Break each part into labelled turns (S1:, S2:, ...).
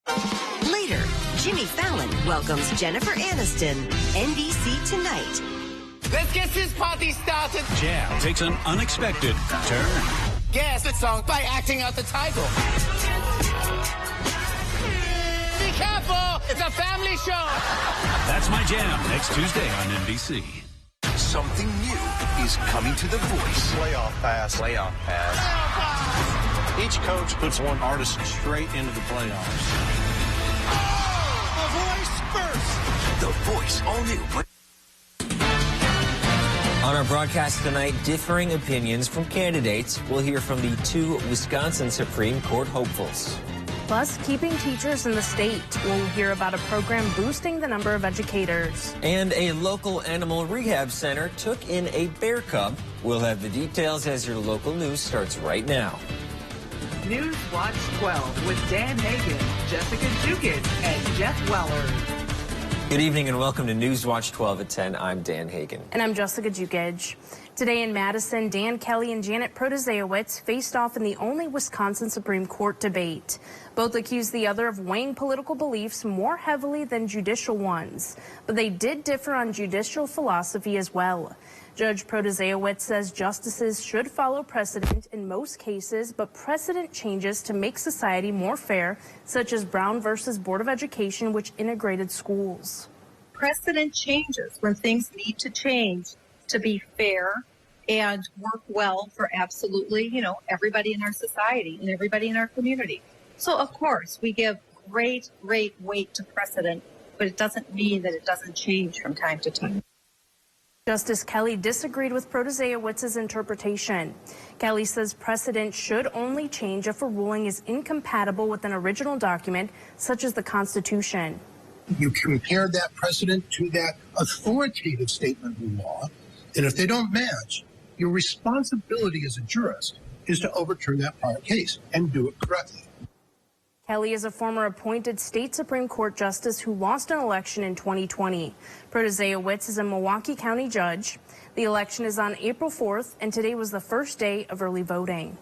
S1: Later, Jimmy Fallon welcomes Jennifer Aniston, NBC Tonight.
S2: Let's get this party started.
S3: Jam takes an unexpected turn.
S2: Guess the song by acting out the title. Be careful, it's a family show.
S3: That's My Jam, next Tuesday on NBC.
S4: Something new is coming to The Voice.
S5: Playoff pass. Playoff pass.
S6: Each coach puts one artist straight into the playoffs.
S4: Oh, The Voice first. The Voice, all new.
S7: On our broadcast tonight, differing opinions from candidates. We'll hear from the two Wisconsin Supreme Court hopefuls.
S8: Plus, keeping teachers in the state. We'll hear about a program boosting the number of educators.
S7: And a local animal rehab center took in a bear cub. We'll have the details as your local news starts right now.
S9: News Watch 12 with Dan Hagan, Jessica Jukic, and Jeff Weller.
S7: Good evening and welcome to News Watch 12 at 10. I'm Dan Hagan.
S8: And I'm Jessica Jukic. Today in Madison, Dan Kelly and Janet Protasiewicz faced off in the only Wisconsin Supreme Court debate. Both accused the other of weighing political beliefs more heavily than judicial ones. But they did differ on judicial philosophy as well. Judge Protasiewicz says justices should follow precedent in most cases, but precedent changes to make society more fair, such as Brown versus Board of Education, which integrated schools.
S10: Precedent changes when things need to change to be fair and work well for absolutely, everybody in our society and everybody in our community. So, of course, we give great weight to precedent, but it doesn't mean that it doesn't change from time to time.
S8: Justice Kelly disagreed with Protasiewicz's interpretation. Kelly says precedent should only change if a ruling is incompatible with an original document, such as the Constitution.
S11: You compare that precedent to that authoritative statement of law, and if they don't match, your responsibility as a jurist is to overturn that prior case and do it correctly.
S8: Kelly is a former appointed state Supreme Court justice who lost an election in 2020. Protasiewicz is a Milwaukee County judge. The election is on April 4th, and today was the first day of early voting.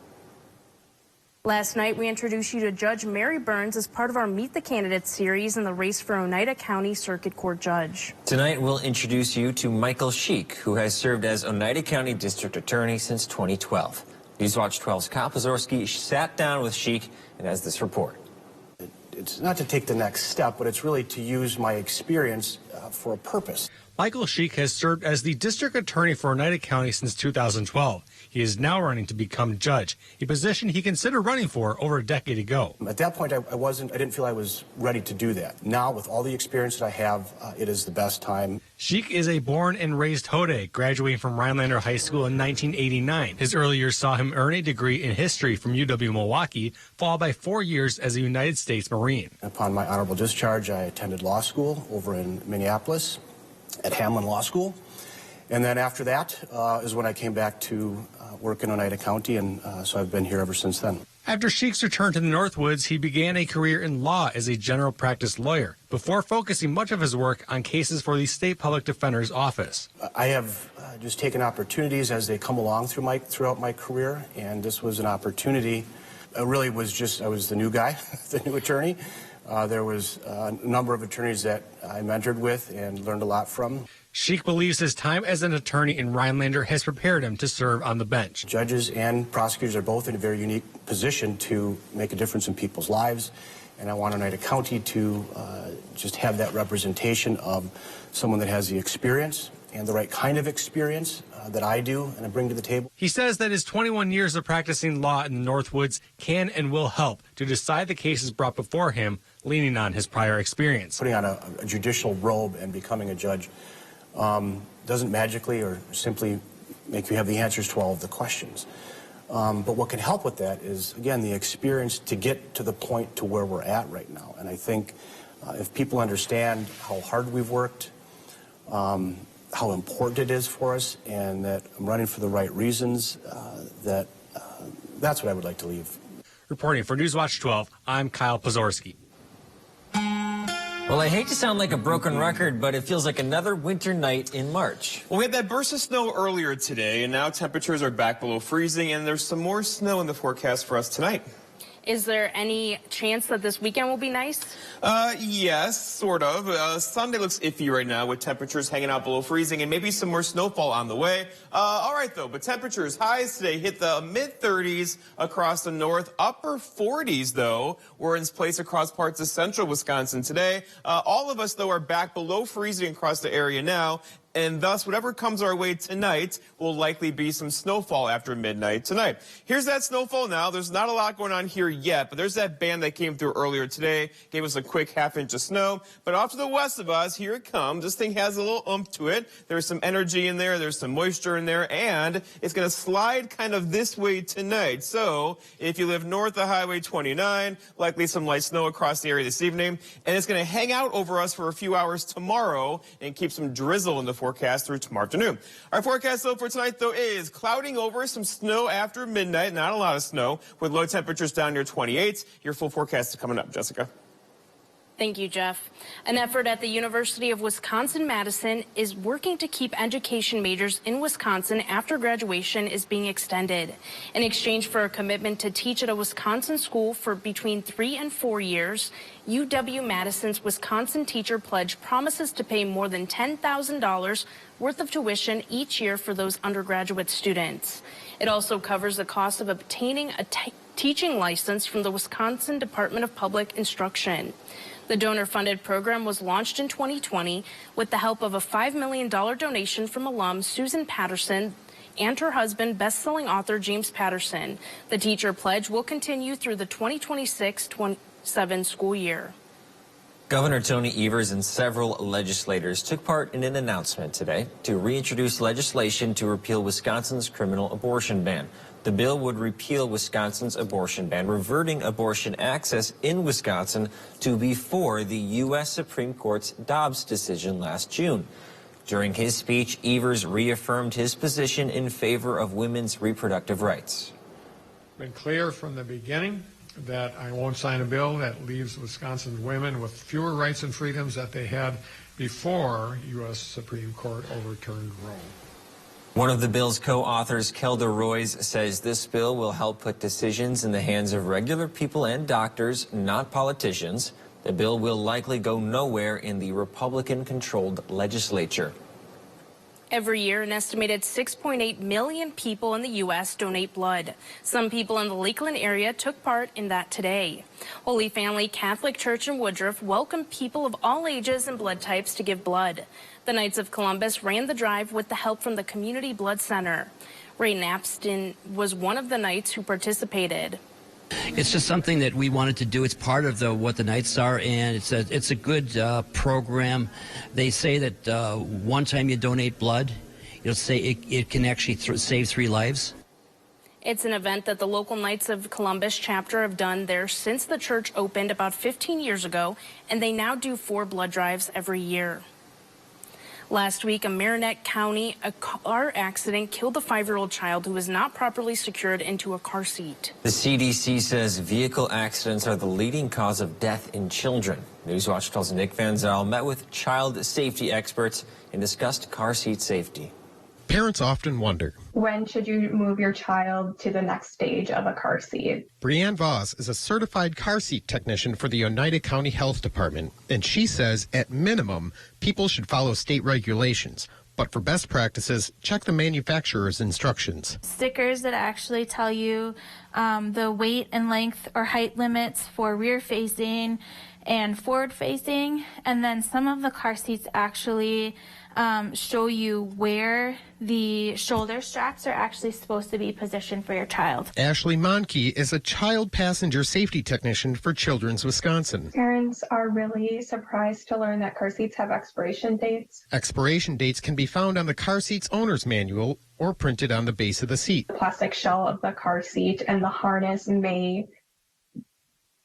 S8: Last night, we introduced you to Judge Mary Burns as part of our Meet the Candidates series in the race for Oneida County Circuit Court Judge.
S7: Tonight, we'll introduce you to Michael Sheik, who has served as Oneida County District Attorney since 2012. Newswatch 12's Kyle Pazorski sat down with Sheik and has this report.
S12: It's not to take the next step, but it's really to use my experience for a purpose.
S13: Michael Sheik has served as the district attorney for Oneida County since 2012. He is now running to become judge, a position he considered running for over a decade ago.
S12: At that point, I didn't feel I was ready to do that. Now, with all the experience that I have, it is the best time.
S13: Sheik is a born and raised Hode, graduating from Rhinelander High School in 1989. His early years saw him earn a degree in history from UW-Milwaukee, followed by 4 years as a United States Marine.
S12: Upon my honorable discharge, I attended law school over in Minneapolis at Hamlin Law School. And then after that is when I came back to work in Oneida County, and so I've been here ever since then.
S13: After Sheik's return to the Northwoods, he began a career in law as a general practice lawyer, before focusing much of his work on cases for the State Public Defender's Office.
S12: I have just taken opportunities as they come along throughout my career, and this was an opportunity. I was the new guy, the new attorney. There was a number of attorneys that I mentored with and learned a lot from.
S13: Sheik believes his time as an attorney in Rhinelander has prepared him to serve on the bench.
S12: Judges and prosecutors are both in a very unique position to make a difference in people's lives, and I want Oneida County to just have that representation of someone that has the experience and the right kind of experience that I do and I bring to the table.
S13: He says that his 21 years of practicing law in the Northwoods can and will help to decide the cases brought before him, leaning on his prior experience.
S12: Putting on a judicial robe and becoming a judge doesn't magically or simply make you have the answers to all of the questions. But what can help with that is, again, the experience to get to the point to where we're at right now. And I think if people understand how hard we've worked, how important it is for us, and that I'm running for the right reasons, that's what I would like to leave.
S13: Reporting for Newswatch 12, I'm Kyle Pazorski.
S7: Well, I hate to sound like a broken record, but it feels like another winter night in March.
S14: Well, we had that burst of snow earlier today, and now temperatures are back below freezing, and there's some more snow in the forecast for us tonight.
S8: Is there any chance that this weekend will be nice?
S14: Yes, sort of. Sunday looks iffy right now with temperatures hanging out below freezing and maybe some more snowfall on the way. All right, though, but temperatures highs today hit the mid-30s across the north, upper 40s, though. We're in place across parts of central Wisconsin today. All of us, though, are back below freezing across the area now. And thus, whatever comes our way tonight will likely be some snowfall after midnight tonight. Here's that snowfall now. There's not a lot going on here yet, but there's that band that came through earlier today, gave us a quick half-inch of snow. But off to the west of us, here it comes. This thing has a little oomph to it. There's some energy in there. There's some moisture in there. And it's going to slide kind of this way tonight. So if you live north of Highway 29, likely some light snow across the area this evening. And it's going to hang out over us for a few hours tomorrow and keep some drizzle in the forecast through tomorrow afternoon. Our forecast, though, for tonight, though, is clouding over, some snow after midnight. Not a lot of snow, with low temperatures down near 28. Your full forecast is coming up. Jessica.
S8: Thank you, Jeff. An effort at the University of Wisconsin-Madison is working to keep education majors in Wisconsin after graduation is being extended. In exchange for a commitment to teach at a Wisconsin school for between 3 and 4 years, UW-Madison's Wisconsin Teacher Pledge promises to pay more than $10,000 worth of tuition each year for those undergraduate students. It also covers the cost of obtaining a teaching license from the Wisconsin Department of Public Instruction. The donor-funded program was launched in 2020 with the help of a $5 million donation from alum Susan Patterson and her husband, best-selling author James Patterson. The Teacher Pledge will continue through the 2026-27 school year.
S7: Governor Tony Evers and several legislators took part in an announcement today to reintroduce legislation to repeal Wisconsin's criminal abortion ban. The bill would repeal Wisconsin's abortion ban, reverting abortion access in Wisconsin to before the U.S. Supreme Court's Dobbs decision last June. During his speech, Evers reaffirmed his position in favor of women's reproductive rights.
S15: Been clear from the beginning that I won't sign a bill that leaves Wisconsin women with fewer rights and freedoms that they had before U.S. Supreme Court overturned Roe.
S7: One of the bill's co-authors, Kelda Royce, says this bill will help put decisions in the hands of regular people and doctors, not politicians. The bill will likely go nowhere in the Republican-controlled legislature.
S8: Every year, an estimated 6.8 million people in the U.S. donate blood. Some people in the Lakeland area took part in that today. Holy Family Catholic Church in Woodruff welcomed people of all ages and blood types to give blood. The Knights of Columbus ran the drive with the help from the Community Blood Center. Ray Napston was one of the Knights who participated.
S16: It's just something that we wanted to do. It's part of what the Knights are, and it's a good program. They say that one time you donate blood, it can actually save 3 lives.
S8: It's an event that the local Knights of Columbus chapter have done there since the church opened about 15 years ago, and they now do 4 blood drives every year. Last week, in Marinette County, a car accident killed a 5-year-old child who was not properly secured into a car seat.
S7: The CDC says vehicle accidents are the leading cause of death in children. Newswatch 12's Nick Van Zyl met with child safety experts and discussed car seat safety.
S17: Parents often wonder,
S18: when should you move your child to the next stage of a car seat?
S17: Brianne Voss is a certified car seat technician for the Oneida County Health Department, and she says at minimum, people should follow state regulations. But for best practices, check the manufacturer's instructions.
S19: Stickers that actually tell you the weight and length or height limits for rear facing and forward facing, and then some of the car seats actually show you where the shoulder straps are actually supposed to be positioned for your child.
S17: Ashley Monke is a child passenger safety technician for Children's Wisconsin.
S18: Parents are really surprised to learn that car seats have expiration dates.
S17: Expiration dates can be found on the car seat's owner's manual or printed on the base of the seat.
S18: The plastic shell of the car seat and the harness may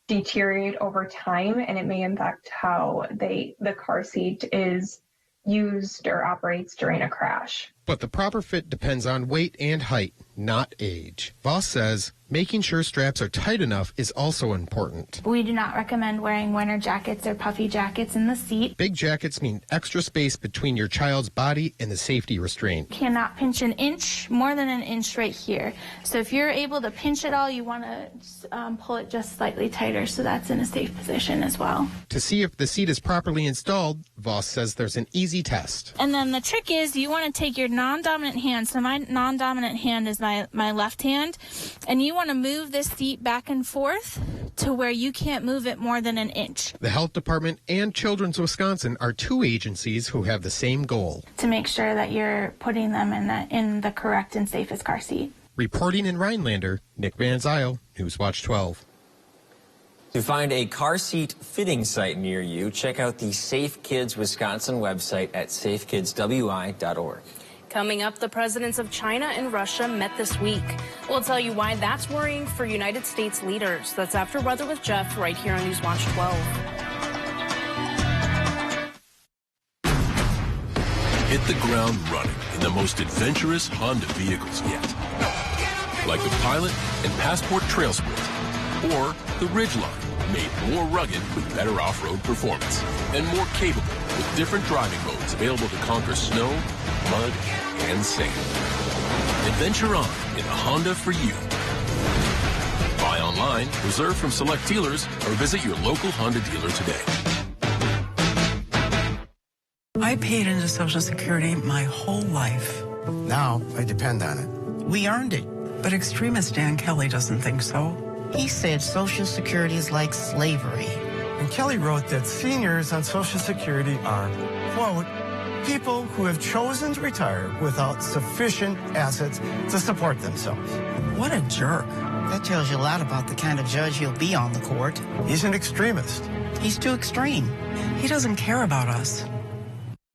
S18: deteriorate over time, and it may impact how the car seat is used or operates during a crash.
S17: But the proper fit depends on weight and height, not age. Voss says making sure straps are tight enough is also important.
S19: We do not recommend wearing winter jackets or puffy jackets in the seat.
S17: Big jackets mean extra space between your child's body and the safety restraint.
S19: Cannot pinch an inch, more than an inch right here. So if you're able to pinch it all, you want to pull it just slightly tighter so that's in a safe position as well.
S17: To see if the seat is properly installed, Voss says there's an easy test.
S19: And then the trick is you want to take your non-dominant hand. So my non-dominant hand is my left hand, and you want to move this seat back and forth to where you can't move it more than an inch.
S17: The Health Department and Children's Wisconsin are two agencies who have the same goal.
S19: To make sure that you're putting them in the correct and safest car seat.
S17: Reporting in Rhinelander, Nick Van Zyl, Newswatch 12.
S7: To find a car seat fitting site near you, check out the Safe Kids Wisconsin website at safekidswi.org.
S8: Coming up, the presidents of China and Russia met this week. We'll tell you why that's worrying for United States leaders. That's After Weather with Jeff right here on Newswatch 12.
S20: Hit the ground running in the most adventurous Honda vehicles yet. Like the Pilot and Passport Trail Sport, or the Ridgeline, made more rugged with better off-road performance, and more capable with different driving modes available to conquer snow, mud, and sand. Adventure on in a Honda for you. Buy online, reserve from select dealers, or visit your local Honda dealer today.
S21: I paid into Social Security my whole life.
S22: Now I depend on it.
S21: We earned it, but extremist Dan Kelly doesn't think so.
S23: He said Social Security is like slavery.
S22: And Kelly wrote that seniors on Social Security are, quote, people who have chosen to retire without sufficient assets to support themselves.
S21: What a jerk.
S23: That tells you a lot about the kind of judge he'll be on the court.
S22: He's an extremist.
S23: He's too extreme.
S21: He doesn't care about us.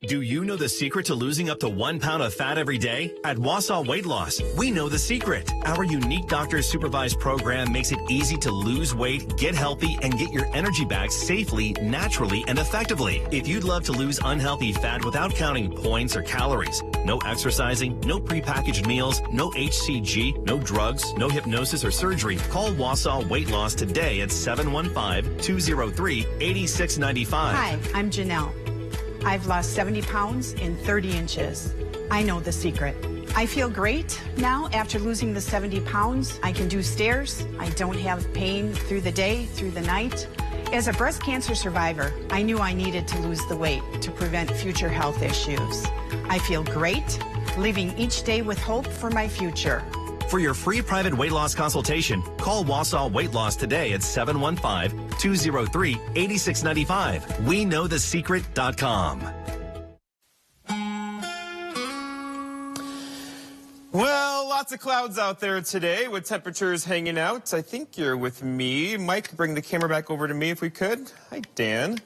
S24: Do you know the secret to losing up to 1 pound of fat every day? At Wausau Weight Loss, we know the secret. Our unique doctor-supervised program makes it easy to lose weight, get healthy, and get your energy back safely, naturally, and effectively. If you'd love to lose unhealthy fat without counting points or calories, no exercising, no prepackaged meals, no HCG, no drugs, no hypnosis or surgery, call Wausau Weight Loss today at 715-203-8695.
S25: Hi, I'm Janelle. I've lost 70 pounds in 30 inches. I know the secret. I feel great now after losing the 70 pounds. I can do stairs. I don't have pain through the day, through the night. As a breast cancer survivor, I knew I needed to lose the weight to prevent future health issues. I feel great, living each day with hope for my future.
S24: For your free private weight loss consultation, call Wausau Weight Loss today at 715-203-8695. WeKnowTheSecret.com.
S14: Well, lots of clouds out there today with temperatures hanging out. I think you're with me. Mike, bring the camera back over to me if we could. Hi, Dan.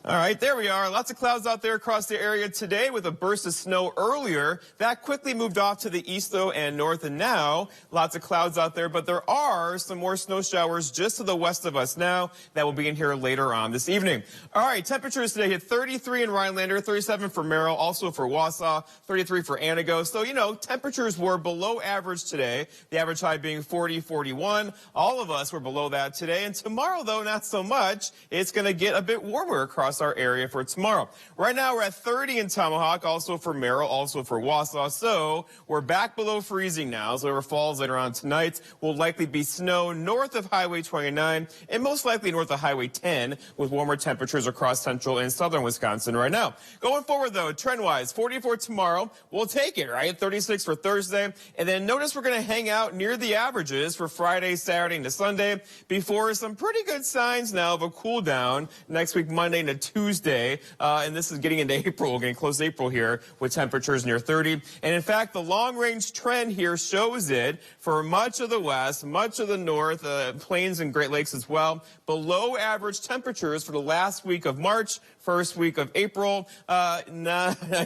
S14: All right, there we are. Lots of clouds out there across the area today with a burst of snow earlier. That quickly moved off to the east, though, and north, and now lots of clouds out there. But there are some more snow showers just to the west of us now that will begin here later on this evening. All right, temperatures today hit 33 in Rhinelander, 37 for Merrill, also for Wausau, 33 for Antigo. So, you know, temperatures were below average today, the average high being 40, 41. All of us were below that today. And tomorrow, though, not so much. It's going to get a bit warmer across our area for tomorrow. Right now we're at 30 in Tomahawk, also for Merrill, also for Wausau. So we're back below freezing now. So River Falls later on tonight will likely be snow north of Highway 29 and most likely north of Highway 10 with warmer temperatures across central and southern Wisconsin right now. Going forward though, trend-wise, 44 tomorrow. We'll take it, right? 36 for Thursday. And then notice we're going to hang out near the averages for Friday, Saturday, and Sunday before some pretty good signs now of a cool down next week, Monday into Tuesday, and this is getting into April, getting close to April here with temperatures near 30. And in fact, the long-range trend here shows it for much of the west, much of the north, plains and Great Lakes as well. Below average temperatures for the last week of March, first week of April. I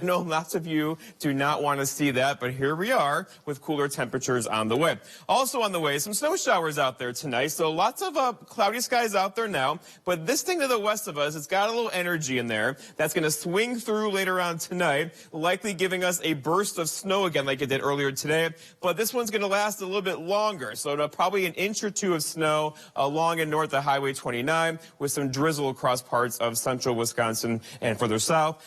S14: know lots of you do not want to see that, but here we are with cooler temperatures on the way. Also on the way, some snow showers out there tonight. So lots of cloudy skies out there now, but this thing to the west of us, it's got a little low energy in there. That's going to swing through later on tonight, likely giving us a burst of snow again like it did earlier today. But this one's going to last a little bit longer, so probably an inch or two of snow along and north of Highway 29 with some drizzle across parts of central Wisconsin and further south.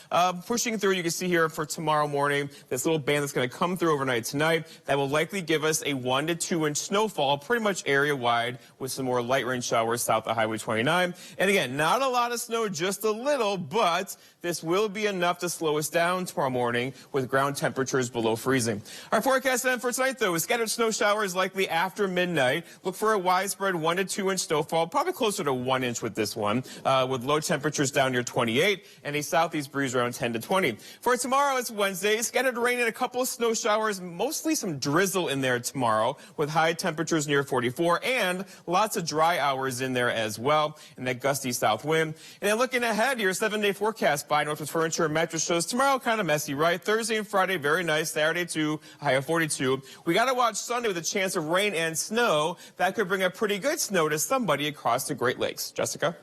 S14: Pushing through, you can see here for tomorrow morning, this little band that's going to come through overnight tonight that will likely give us a 1 to 2 inch snowfall pretty much area-wide with some more light rain showers south of Highway 29. And again, not a lot of snow, just a little, but this will be enough to slow us down tomorrow morning with ground temperatures below freezing. Our forecast then for tonight, though, is scattered snow showers likely after midnight. Look for a widespread 1 to 2 inch snowfall, probably closer to 1 inch with this one, with low temperatures down near 28 and a southeast breeze around 10 to 20. For tomorrow, it's Wednesday. Scattered rain and a couple of snow showers, mostly some drizzle in there tomorrow with high temperatures near 44 and lots of dry hours in there as well and that gusty south wind. And then looking ahead, your 7-day forecast by Northwest Furniture and Mattress shows tomorrow kind of messy, right? Thursday and Friday, very nice. Saturday, too, high of 42. We got to watch Sunday with a chance of rain and snow. That could bring a pretty good snow to somebody across the Great Lakes. Jessica?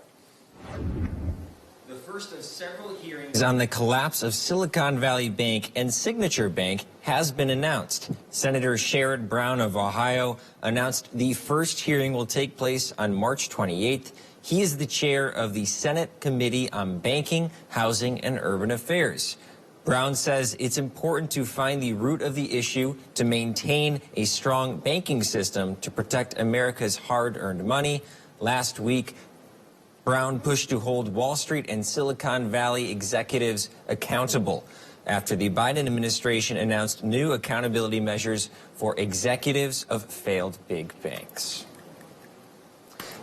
S7: The first of several hearings on the collapse of Silicon Valley Bank and Signature Bank has been announced. Senator Sherrod Brown of Ohio announced the first hearing will take place on March 28th. He is the chair of the Senate Committee on Banking, Housing, and Urban Affairs. Brown says it's important to find the root of the issue to maintain a strong banking system to protect America's hard-earned money. Last week, Brown pushed to hold Wall Street and Silicon Valley executives accountable after the Biden administration announced new accountability measures for executives of failed big banks.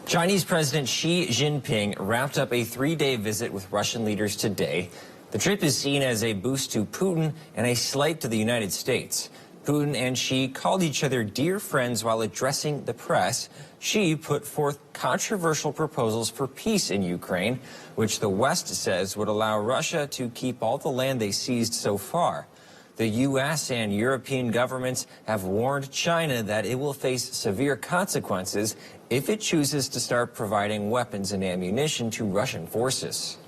S7: Chinese President Xi Jinping wrapped up a 3-day visit with Russian leaders today. The trip is seen as a boost to Putin and a slight to the United States. Putin and Xi called each other dear friends while addressing the press. Xi put forth controversial proposals for peace in Ukraine, which the West says would allow Russia to keep all the land they seized so far. The U.S. and European governments have warned China that it will face severe consequences if it chooses to start providing weapons and ammunition to Russian forces.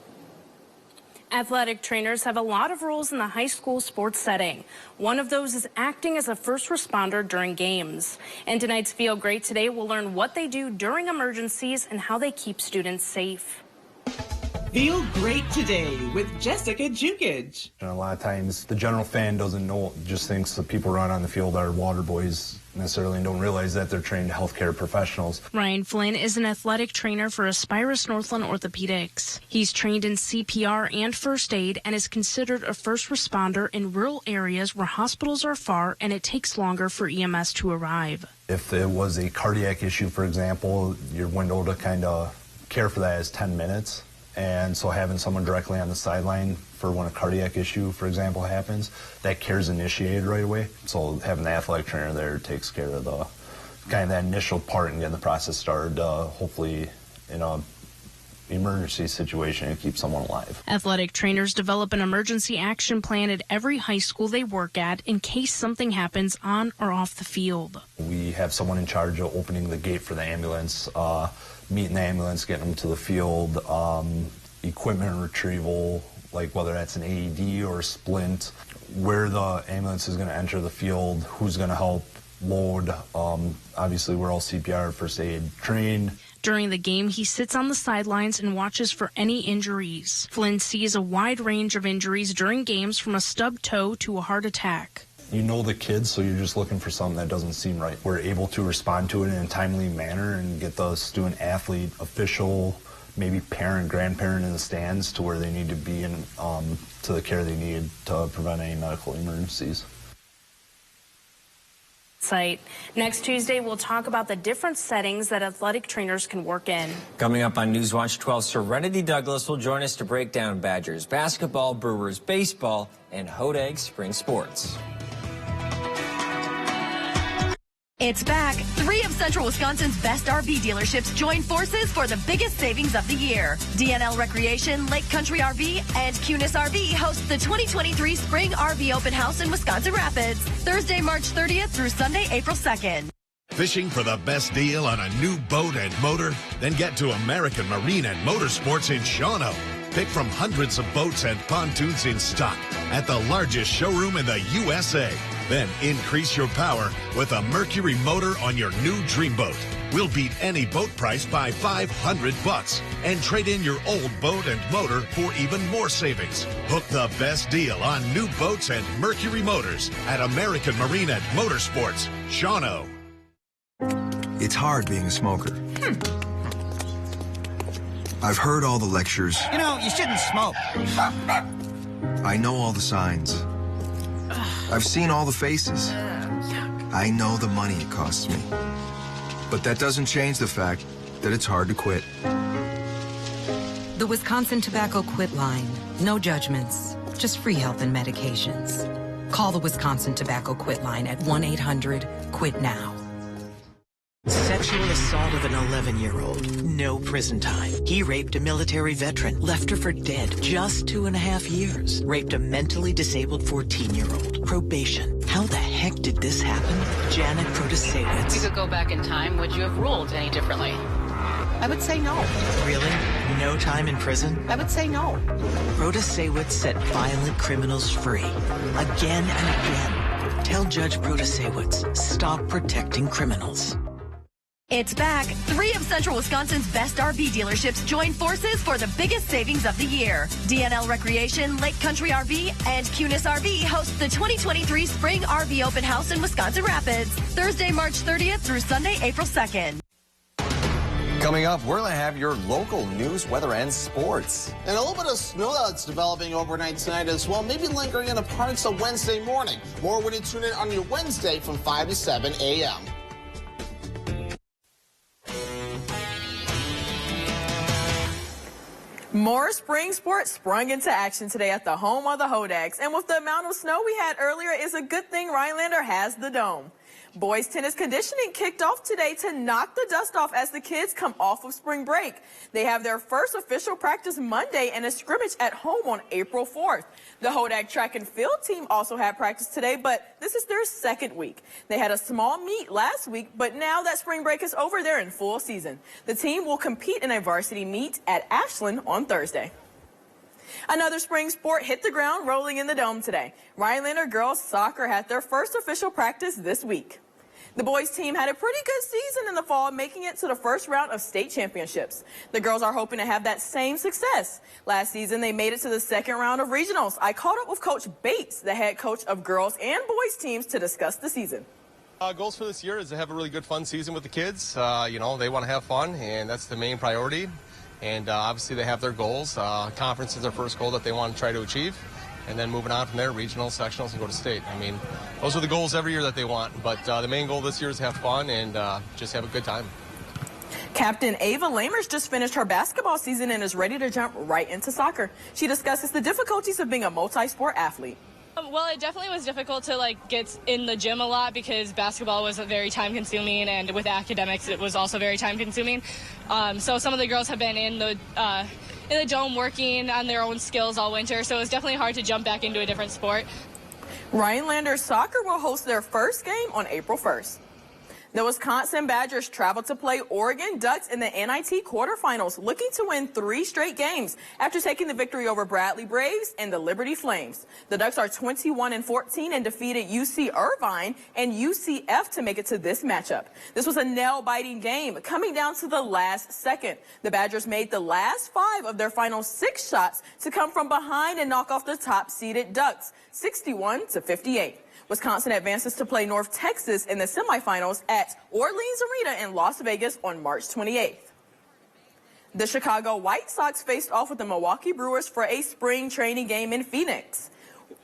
S8: Athletic trainers have a lot of roles in the high school sports setting. One of those is acting as a first responder during games. And tonight's Feel Great Today will learn what they do during emergencies and how they keep students safe.
S9: Feel Great Today with Jessica Jukic.
S1: And a lot of times the general fan doesn't know, just thinks the people around on the field are water boys necessarily and don't realize that they're trained healthcare professionals.
S8: Ryan Flynn is an athletic trainer for Aspirus Northland Orthopedics. He's trained in CPR and first aid and is considered a first responder in rural areas where hospitals are far and it takes longer for EMS to arrive.
S1: If it was a cardiac issue, for example, your window to kind of care for that is 10 minutes. And so having someone directly on the sideline for when a cardiac issue, for example, happens, that care is initiated right away. So having the athletic trainer there takes care of the kind of that initial part and getting the process started, hopefully in a emergency situation and keep someone alive.
S8: Athletic trainers develop an emergency action plan at every high school they work at in case something happens on or off the field.
S1: We have someone in charge of opening the gate for the ambulance, meeting the ambulance, getting them to the field, equipment retrieval, like whether that's an AED or a splint, where the ambulance is going to enter the field, who's going to help load. Obviously, we're all CPR first aid trained.
S8: During the game, he sits on the sidelines and watches for any injuries. Flynn sees a wide range of injuries during games, from a stubbed toe to a heart attack.
S1: You know the kids, so you're just looking for something that doesn't seem right. We're able to respond to it in a timely manner and get the student athlete, official, maybe parent, grandparent in the stands to where they need to be and to the care they need to prevent any medical emergencies.
S8: Site. Next Tuesday, we'll talk about the different settings that athletic trainers can work in.
S7: Coming up on Newswatch 12, Serenity Douglas will join us to break down Badgers basketball, Brewers baseball, and Hodag spring sports.
S2: It's back. 3 of Central Wisconsin's best RV dealerships join forces for the biggest savings of the year. DNL Recreation, Lake Country RV, and Cunis RV host the 2023 Spring RV Open House in Wisconsin Rapids, Thursday, March 30th through Sunday, April 2nd.
S3: Fishing for the best deal on a new boat and motor? Then get to American Marine and Motorsports in Shawano. Pick from hundreds of boats and pontoons in stock at the largest showroom in the USA. Then increase your power with a Mercury motor on your new dream boat. We'll beat any boat price by $500 and trade in your old boat and motor for even more savings. Hook the best deal on new boats and Mercury motors at American Marine and Motorsports. Shawano.
S4: It's hard being a smoker. I've heard all the lectures.
S5: You know, you shouldn't smoke.
S4: I know all the signs. I've seen all the faces. I know the money it costs me. But that doesn't change the fact that it's hard to quit.
S6: The Wisconsin Tobacco Quit Line. No judgments, just free help and medications. Call the Wisconsin Tobacco Quit Line at 1-800-QUIT-NOW.
S23: Sexual assault of an 11-year-old. No prison time. He raped a military veteran, left her for dead. Just 2.5 years. Raped a mentally disabled 14-year-old. Probation. How the heck did this happen? Janet Protasewicz.
S10: If you could go back in time, would you have ruled any differently?
S23: I would say no. Really? No time in prison? I would say no. Protasewicz set violent criminals free. Again and again. Tell Judge Protasewicz, stop protecting criminals.
S2: It's back. 3 of Central Wisconsin's best RV dealerships join forces for the biggest savings of the year. DNL Recreation, Lake Country RV, and Cunis RV host the 2023 Spring RV Open House in Wisconsin Rapids, Thursday, March 30th through Sunday, April 2nd.
S11: Coming up, we're going to have your local news, weather, and sports.
S26: And a little bit of snow that's developing overnight tonight as well, maybe lingering into parts of Wednesday morning. More when you tune in on your Wednesday from 5 to 7 a.m.
S27: More spring sports sprung into action today at the home of the Hodags. And with the amount of snow we had earlier, it's a good thing Rhinelander has the dome. Boys tennis conditioning kicked off today to knock the dust off as the kids come off of spring break. They have their first official practice Monday and a scrimmage at home on April 4th. The Hodag track and field team also had practice today, but this is their second week. They had a small meet last week, but now that spring break is over, they're in full season. The team will compete in a varsity meet at Ashland on Thursday. Another spring sport hit the ground rolling in the dome today. Rhinelander girls soccer had their first official practice this week. The boys team had a pretty good season in the fall, making it to the first round of state championships. The girls are hoping to have that same success. Last season, they made it to the second round of regionals. I caught up with Coach Bates, the head coach of girls and boys teams, to discuss the season.
S28: Goals for this year is to have a really good fun season with the kids. You know, they want to have fun, and that's the main priority. And obviously they have their goals. Conference is their first goal that they want to try to achieve. And then moving on from there, regionals, sectionals, and go to state. I mean, those are the goals every year that they want. But the main goal this year is to have fun and just have a good time.
S27: Captain Ava Lamers just finished her basketball season and is ready to jump right into soccer. She discusses the difficulties of being a multi-sport athlete.
S29: Well, it definitely was difficult to get in the gym a lot because basketball was very time consuming, and with academics it was also very time consuming. So some of the girls have been in the dome working on their own skills all winter, so it was definitely hard to jump back into a different sport.
S27: Rhinelander soccer will host their first game on April 1st. The Wisconsin Badgers travel to play Oregon Ducks in the NIT quarterfinals, looking to win 3 straight games after taking the victory over Bradley Braves and the Liberty Flames. The Ducks are 21-14 and defeated UC Irvine and UCF to make it to this matchup. This was a nail-biting game, coming down to the last second. The Badgers made the last 5 of their final 6 shots to come from behind and knock off the top-seeded Ducks, 61-58. Wisconsin advances to play North Texas in the semifinals at Orleans Arena in Las Vegas on March 28th. The Chicago White Sox faced off with the Milwaukee Brewers for a spring training game in Phoenix.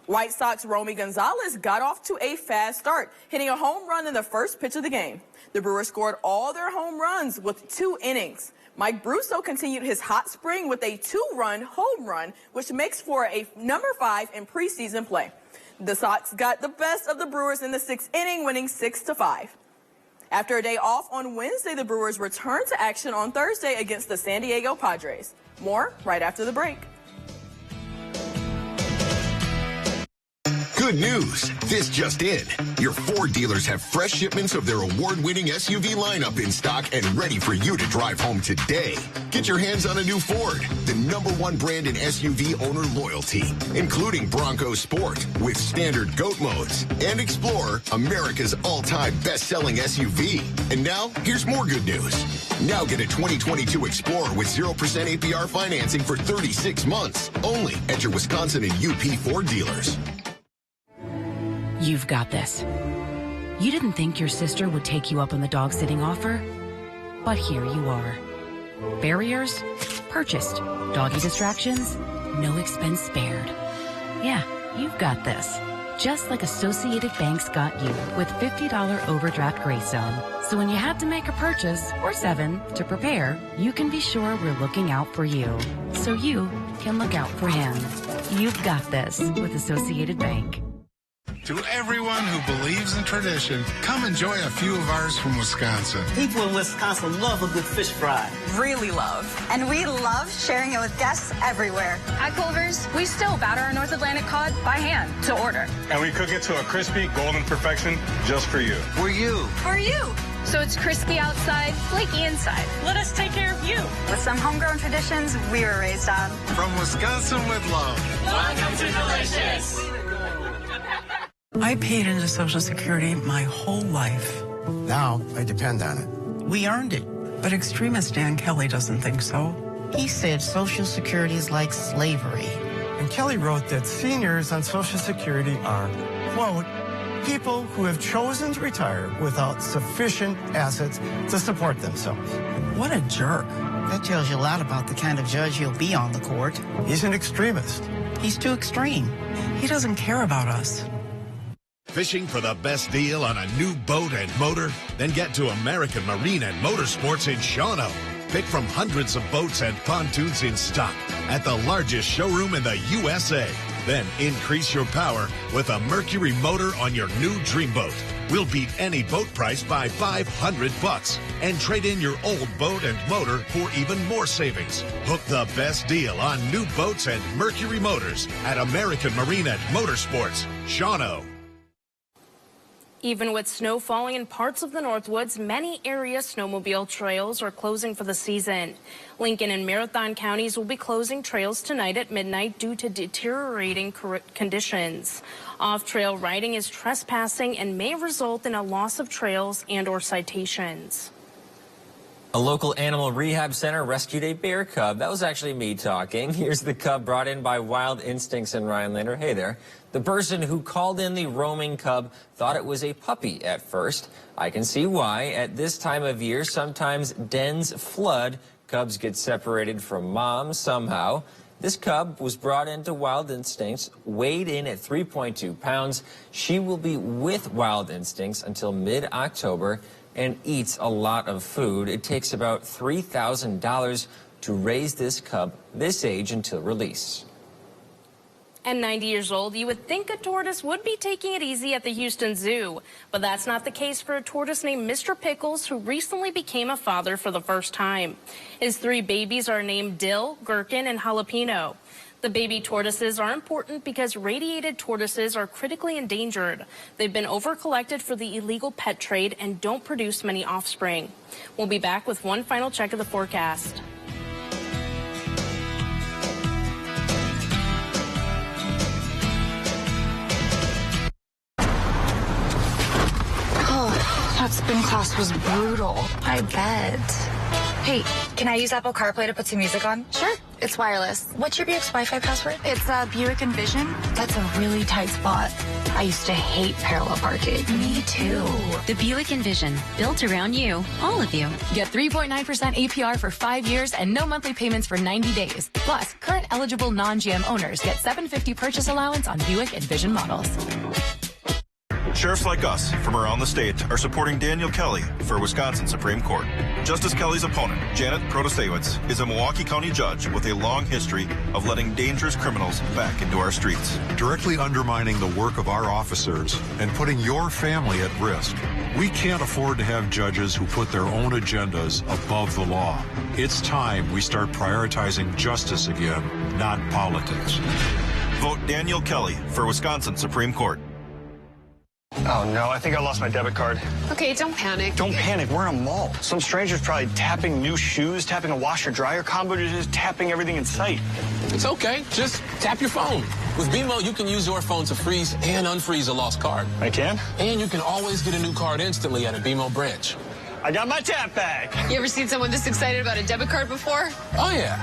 S27: White Sox Romy Gonzalez got off to a fast start, hitting a home run in the first pitch of the game. The Brewers scored all their home runs with 2 innings. Mike Brusso continued his hot spring with a 2-run home run, which makes for a number 5 in preseason play. The Sox got the best of the Brewers in the 6th inning, winning 6-5. After a day off on Wednesday, the Brewers return to action on Thursday against the San Diego Padres. More right after the break.
S5: Good news. This just in. Your Ford dealers have fresh shipments of their award-winning SUV lineup in stock and ready for you to drive home today. Get your hands on a new Ford, the #1 brand in SUV owner loyalty, including Bronco Sport with standard GOAT modes and Explorer, America's all-time best-selling SUV. And now, here's more good news. Now get a 2022 Explorer with 0% APR financing for 36 months, only at your Wisconsin and UP Ford dealers.
S12: You've got this. You didn't think your sister would take you up on the dog sitting offer, but here you are. Barriers? Purchased. Doggy distractions? No expense spared. Yeah, you've got this. Just like Associated Bank's got you with $50 overdraft grace zone. So when you have to make a purchase, or 7, to prepare, you can be sure we're looking out for you. So you can look out for him. You've got this with Associated Bank.
S13: To everyone who believes in tradition, come enjoy a few of ours from Wisconsin.
S15: People in Wisconsin love a good fish fry.
S16: Really love. And we love sharing it with guests everywhere.
S17: At Culver's, we still batter our North Atlantic cod by hand to order.
S18: And we cook it to a crispy, golden perfection just for you.
S15: For you.
S17: For you. So it's crispy outside, flaky inside. Let us take care of you.
S16: With some homegrown traditions we were raised on.
S13: From Wisconsin with love.
S17: Welcome to Delicious.
S21: I paid into Social Security my whole life.
S22: Now I depend on it.
S21: We earned it. But extremist Dan Kelly doesn't think so.
S19: He said Social Security is like slavery.
S22: And Kelly wrote that seniors on Social Security are, quote, people who have chosen to retire without sufficient assets to support themselves.
S21: What a jerk.
S19: That tells you a lot about the kind of judge he'll be on the court.
S22: He's an extremist.
S19: He's too extreme.
S21: He doesn't care about us.
S3: Fishing for the best deal on a new boat and motor? Then get to American Marine and Motorsports in Shawano. Pick from hundreds of boats and pontoons in stock at the largest showroom in the USA. Then increase your power with a Mercury motor on your new dream boat. We'll beat any boat price by $500 and trade in your old boat and motor for even more savings. Hook the best deal on new boats and Mercury motors at American Marine and Motorsports, Shawano.
S8: Even with snow falling in parts of the Northwoods, many area snowmobile trails are closing for the season. Lincoln and Marathon counties will be closing trails tonight at midnight due to deteriorating conditions. Off-trail riding is trespassing and may result in a loss of trails and/or citations.
S7: A local animal rehab center rescued a bear cub. That was actually me talking. Here's the cub brought in by Wild Instincts in Rhinelander. Hey there. The person who called in the roaming cub thought it was a puppy at first. I can see why. At this time of year, sometimes dens flood. Cubs get separated from mom somehow. This cub was brought into Wild Instincts, weighed in at 3.2 pounds. She will be with Wild Instincts until mid-October and eats a lot of food. It takes about $3,000 to raise this cub this age until release.
S8: At 90 years old, you would think a tortoise would be taking it easy at the Houston Zoo. But that's not the case for a tortoise named Mr. Pickles, who recently became a father for the first time. His 3 babies are named Dill, Gherkin, and Jalapeno. The baby tortoises are important because radiated tortoises are critically endangered. They've been over-collected for the illegal pet trade and don't produce many offspring. We'll be back with one final check of the forecast.
S20: That spin class was brutal. I bet. Hey, can I use Apple CarPlay to put some music on? Sure. It's wireless. What's your Buick's Wi-Fi password? It's Buick Envision. That's a really tight spot. I used to hate parallel parking. Me too.
S30: The Buick Envision, built around you, all of you.
S31: Get 3.9% APR for 5 years and no monthly payments for 90 days. Plus, current eligible non-GM owners get $750 purchase allowance on Buick Envision models.
S32: Sheriffs like us from around the state are supporting Daniel Kelly for Wisconsin Supreme Court. Justice Kelly's opponent, Janet Protasiewicz, is a Milwaukee County judge with a long history of letting dangerous criminals back into our streets.
S33: Directly undermining the work of our officers and putting your family at risk. We can't afford to have judges who put their own agendas above the law. It's time we start prioritizing justice again, not politics.
S32: Vote Daniel Kelly for Wisconsin Supreme Court.
S1: Oh, no, I think I lost my debit card.
S17: Okay, don't panic.
S1: Don't panic. We're in a mall. Some stranger's probably tapping new shoes, tapping a washer-dryer combo, just tapping everything in sight.
S2: It's okay. Just tap your phone. With BMO, you can use your phone to freeze and unfreeze a lost card.
S1: I can?
S2: And you can always get a new card instantly at a BMO branch.
S1: I got my tap back.
S17: You ever seen someone this excited about a debit card before?
S2: Oh, yeah.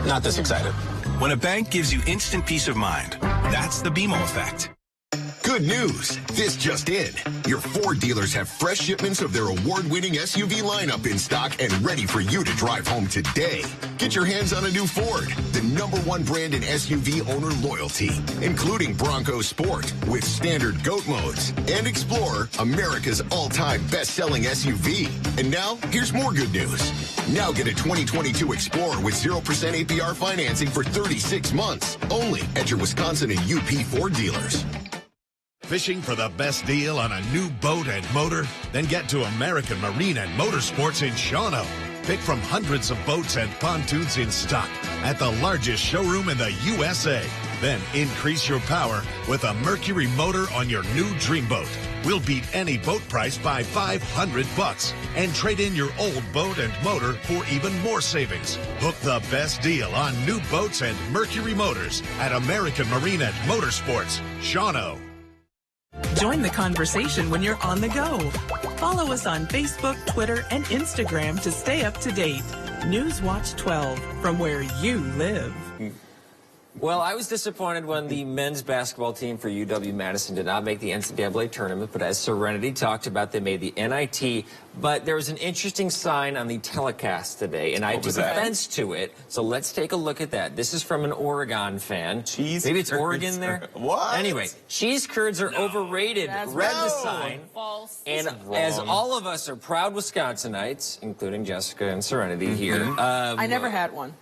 S2: Not this excited.
S4: When a bank gives you instant peace of mind, that's the BMO effect.
S5: Good news. This just in. Your Ford dealers have fresh shipments of their award-winning SUV lineup in stock and ready for you to drive home today. Get your hands on a new Ford, the #1 brand in SUV owner loyalty, including Bronco Sport with standard GOAT modes and Explorer, America's all-time best-selling SUV. And now, here's more good news. Now get a 2022 Explorer with 0% APR financing for 36 months, only at your Wisconsin and UP Ford dealers.
S3: Fishing for the best deal on a new boat and motor? Then get to American Marine and Motorsports in Shawano. Pick from hundreds of boats and pontoons in stock at the largest showroom in the USA. Then increase your power with a Mercury motor on your new dream boat. We'll beat any boat price by $500 and trade in your old boat and motor for even more savings. Book the best deal on new boats and Mercury motors at American Marine and Motorsports, Shawano.
S21: Join the conversation when you're on the go. Follow us on Facebook, Twitter, and Instagram to stay up to date. Newswatch 12, from where you live.
S7: Well, I was disappointed when the men's basketball team for UW-Madison did not make the NCAA tournament, but as Serenity talked about, they made the NIT. But there was an interesting sign on the telecast today, and I took offense to it. So let's take a look at that. This is from an Oregon fan. Maybe it's Oregon there?
S6: What?
S7: Anyway, cheese curds are overrated. Read the sign.
S6: False.
S7: And as all of us are proud Wisconsinites, including Jessica and Serenity here.
S27: I never had one.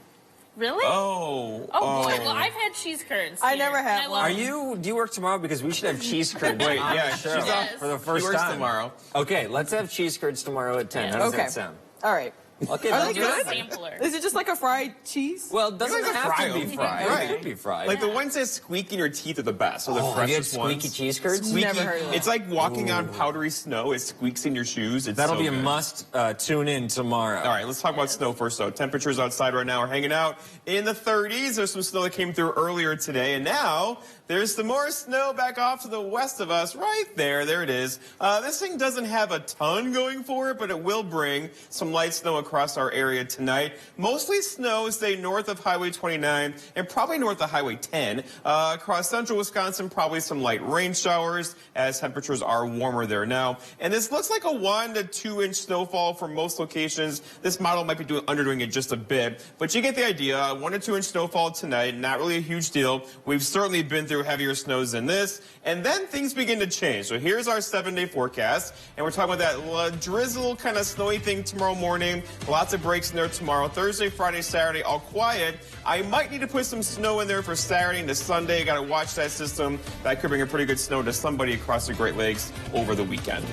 S6: Really?
S7: Oh.
S6: Oh, boy. Well, I've had cheese curds.
S27: I never had one.
S7: Do you work tomorrow? Because we should have cheese curds
S6: Wait,
S7: on
S6: yeah,
S7: the show
S6: she's off
S7: for the first
S6: she works
S7: time.
S6: tomorrow.
S7: Okay, let's have cheese curds tomorrow at 10. How does that sound?
S27: All right.
S7: Okay,
S27: Are they
S7: good?
S27: good? Is it just like a fried cheese?
S7: Well, it doesn't have to be fried.
S6: Right.
S7: It could be fried.
S6: Like the ones that squeak in your teeth are the best. So the freshest
S7: you had
S6: ones.
S7: squeaky cheese curds?
S6: Squeaky.
S7: Never heard of that.
S6: It's like walking on powdery snow. It squeaks in your shoes. It's
S7: That'll
S6: so
S7: be a
S6: good.
S7: must tune in tomorrow.
S6: All right, let's talk about snow first, though. Temperatures outside right now are hanging out in the 30s. There's some snow that came through earlier today, and now there's some more snow back off to the west of us. Right there. There it is. This thing doesn't have a ton going for it, but it will bring some light snow across our area tonight. Mostly snow stay north of Highway 29 and probably north of Highway 10. Across central Wisconsin, probably some light rain showers as temperatures are warmer there now. And this looks like a 1 to 2 inch snowfall for most locations. This model might be underdoing it just a bit, but you get the idea. 1 to 2 inch snowfall tonight, not really a huge deal. We've certainly been through heavier snows than this. And then things begin to change. So here's our 7-day forecast. And we're talking about that drizzle kind of snowy thing tomorrow morning. Lots of breaks in there tomorrow. Thursday, Friday, Saturday, all quiet. I might need to put some snow in there for Saturday into Sunday. Got to watch that system. That could bring a pretty good snow to somebody across the Great Lakes over the weekend.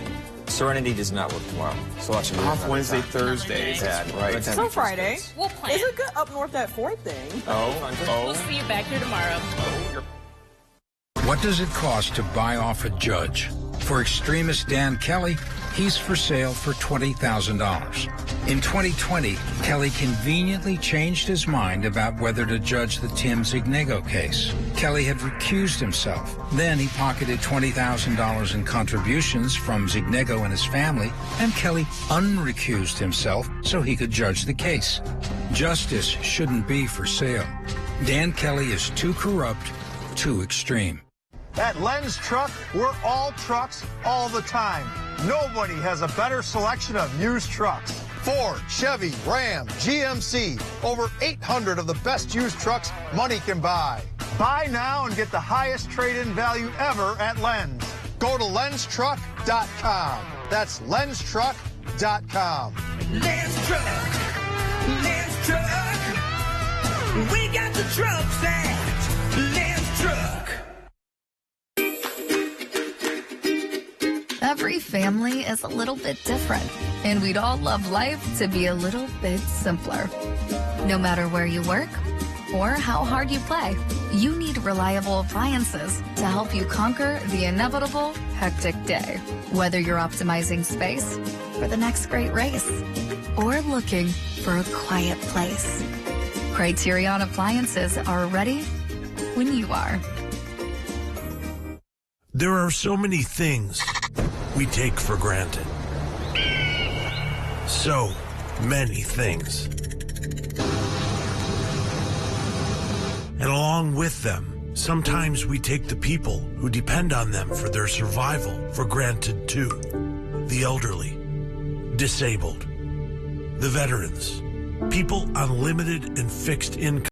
S7: Serenity does not work tomorrow. So watch it
S6: off Wednesday, Thursday.
S7: Yeah, right.
S27: So Friday.
S17: We'll plan.
S27: Is it good up north that Ford thing?
S17: We'll see you back here tomorrow.
S9: What does it cost to buy off a judge? For extremist Dan Kelly, he's for sale for $20,000. In 2020, Kelly conveniently changed his mind about whether to judge the Tim Zignego case. Kelly had recused himself. Then he pocketed $20,000 in contributions from Zignego and his family, and Kelly unrecused himself so he could judge the case. Justice shouldn't be for sale. Dan Kelly is too corrupt, too extreme.
S22: At Len's Truck, we're all trucks all the time. Nobody has a better selection of used trucks. Ford, Chevy, Ram, GMC, over 800 of the best used trucks money can buy. Buy now and get the highest trade-in value ever at Len's. Go to lenstruck.com. That's lenstruck.com.
S10: Len's Truck. Len's Truck. We got the trucks at Len's Truck.
S11: Every family is a little bit different, and we'd all love life to be a little bit simpler. No matter where you work or how hard you play, you need reliable appliances to help you conquer the inevitable hectic day. Whether you're optimizing space for the next great race or looking for a quiet place, Criterion appliances are ready when you are.
S12: There are so many things we take for granted. So many things. And along with them, sometimes we take the people who depend on them for their survival for granted too. The elderly, disabled, the veterans, people on limited and fixed income.